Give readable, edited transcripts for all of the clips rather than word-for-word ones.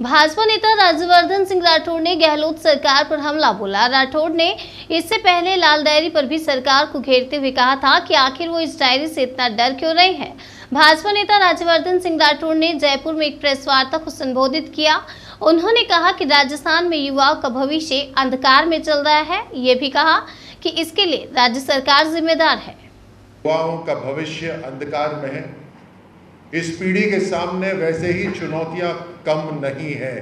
भाजपा नेता राज्यवर्धन सिंह राठौड़ ने गहलोत सरकार पर हमला बोला। राठौड़ ने इससे पहले लाल डायरी पर भी सरकार को घेरते हुए कहा था कि आखिर वो इस डायरी से इतना डर क्यों रहे हैं। भाजपा नेता राज्यवर्धन सिंह राठौड़ ने जयपुर में एक प्रेस वार्ता को संबोधित किया। उन्होंने कहा कि राजस्थान में युवाओं का भविष्य अंधकार में चल रहा है। ये भी कहा कि इसके लिए राज्य सरकार जिम्मेदार है। युवाओं का भविष्य अंधकार में है। इस पीढ़ी के सामने वैसे ही चुनौतियां कम नहीं है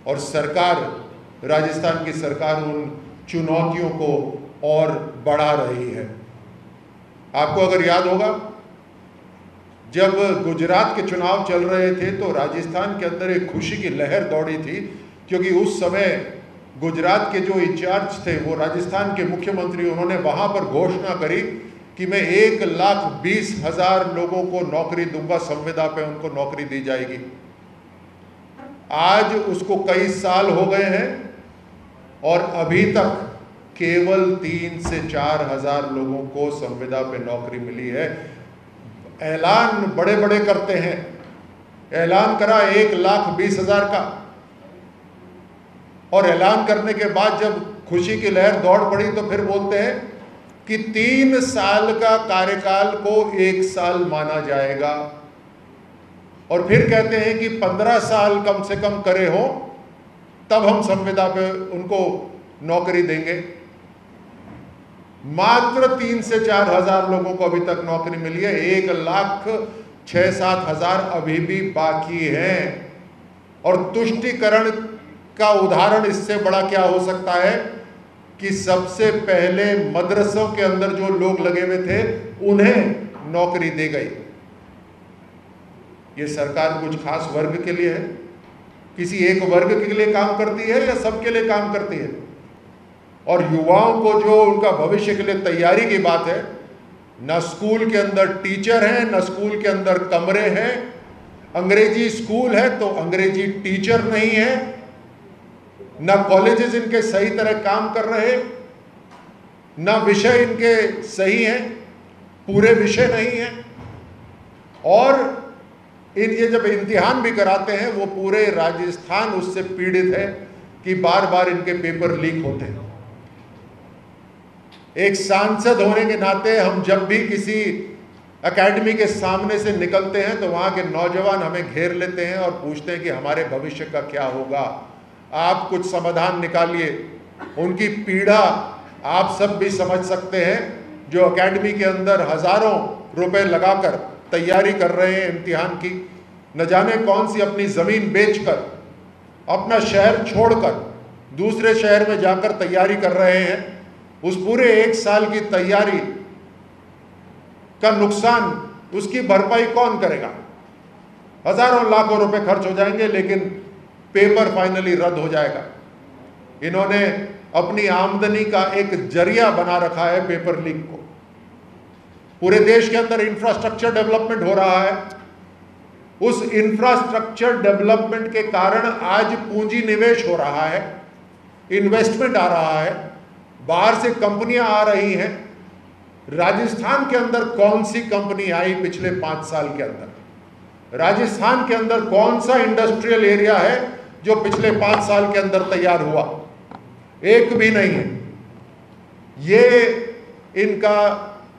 और सरकार, राजस्थान की सरकार उन चुनौतियों को और बढ़ा रही है। आपको अगर याद होगा, जब गुजरात के चुनाव चल रहे थे तो राजस्थान के अंदर एक खुशी की लहर दौड़ी थी, क्योंकि उस समय गुजरात के जो इंचार्ज थे वो राजस्थान के मुख्यमंत्री, उन्होंने वहां पर घोषणा करी कि मैं 1,20,000 लोगों को नौकरी दूंगा, संविदा पे उनको नौकरी दी जाएगी। आज उसको कई साल हो गए हैं और अभी तक केवल 3 से 4 हजार लोगों को संविदा पे नौकरी मिली है। ऐलान बड़े बड़े करते हैं, ऐलान करा 1,20,000 का, और ऐलान करने के बाद जब खुशी की लहर दौड़ पड़ी तो फिर बोलते हैं कि 3 साल का कार्यकाल को 1 साल माना जाएगा, और फिर कहते हैं कि 15 साल कम से कम करे हो तब हम संविदा पे उनको नौकरी देंगे। मात्र 3 से 4 हजार लोगों को अभी तक नौकरी मिली है। 1,06,7 हजार अभी भी बाकी हैं। और तुष्टीकरण का उदाहरण इससे बड़ा क्या हो सकता है कि सबसे पहले मदरसों के अंदर जो लोग लगे हुए थे उन्हें नौकरी दी गई। ये सरकार कुछ खास वर्ग के लिए है, किसी एक वर्ग के लिए काम करती है या सबके लिए काम करती है? और युवाओं को जो उनका भविष्य के लिए तैयारी की बात है, न स्कूल के अंदर टीचर हैं, न स्कूल के अंदर कमरे हैं। अंग्रेजी स्कूल है तो अंग्रेजी टीचर नहीं है, न कॉलेजेस इनके सही तरह काम कर रहे, न विषय इनके सही हैं, पूरे विषय नहीं हैं। और ये जब इम्तिहान भी कराते हैं वो पूरे राजस्थान उससे पीड़ित है कि बार बार इनके पेपर लीक होते हैं। एक सांसद होने के नाते हम जब भी किसी एकेडमी के सामने से निकलते हैं तो वहाँ के नौजवान हमें घेर लेते हैं और पूछते हैं कि हमारे भविष्य का क्या होगा, आप कुछ समाधान निकालिए। उनकी पीड़ा आप सब भी समझ सकते हैं, जो एकेडमी के अंदर हजारों रुपए लगाकर तैयारी कर रहे हैं इम्तिहान की, न जाने कौन सी अपनी ज़मीन बेचकर, अपना शहर छोड़कर दूसरे शहर में जाकर तैयारी कर रहे हैं। उस पूरे 1 साल की तैयारी का नुकसान, उसकी भरपाई कौन करेगा? हजारों लाखों रुपए खर्च हो जाएंगे, लेकिन पेपर फाइनली रद्द हो जाएगा। इन्होंने अपनी आमदनी का एक जरिया बना रखा है पेपर लीक को। पूरे देश के अंदर इंफ्रास्ट्रक्चर डेवलपमेंट हो रहा है। उस इंफ्रास्ट्रक्चर डेवलपमेंट के कारण आज पूंजी निवेश हो रहा है, इन्वेस्टमेंट आ रहा है, बाहर से कंपनियां आ रही हैं। राजस्थान के अंदर कौन सी कंपनी आई पिछले 5 साल के अंदर? राजस्थान के अंदर कौन सा इंडस्ट्रियल एरिया है जो पिछले 5 साल के अंदर तैयार हुआ? एक भी नहीं है। ये इनका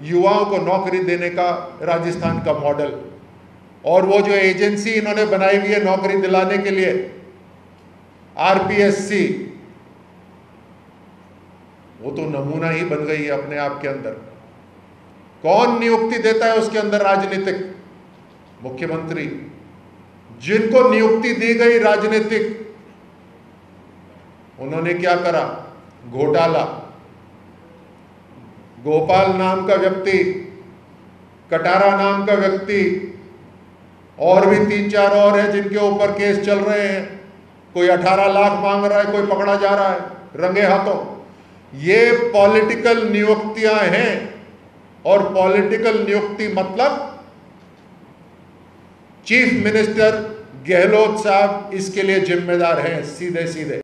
युवाओं को नौकरी देने का राजस्थान का मॉडल, और वो जो एजेंसी इन्होंने बनाई हुई है नौकरी दिलाने के लिए, RPSC, वो तो नमूना ही बन गई है अपने आप के अंदर। कौन नियुक्ति देता है उसके अंदर? राजनीतिक मुख्यमंत्री। जिनको नियुक्ति दी गई राजनीतिक, उन्होंने क्या करा? घोटाला। गोपाल नाम का व्यक्ति, कटारा नाम का व्यक्ति, और भी 3-4 और हैं जिनके ऊपर केस चल रहे हैं। कोई 18 लाख मांग रहा है, कोई पकड़ा जा रहा है रंगे हाथों। ये पॉलिटिकल नियुक्तियां हैं, और पॉलिटिकल नियुक्ति मतलब चीफ मिनिस्टर गहलोत साहब इसके लिए जिम्मेदार हैं, सीधे सीधे।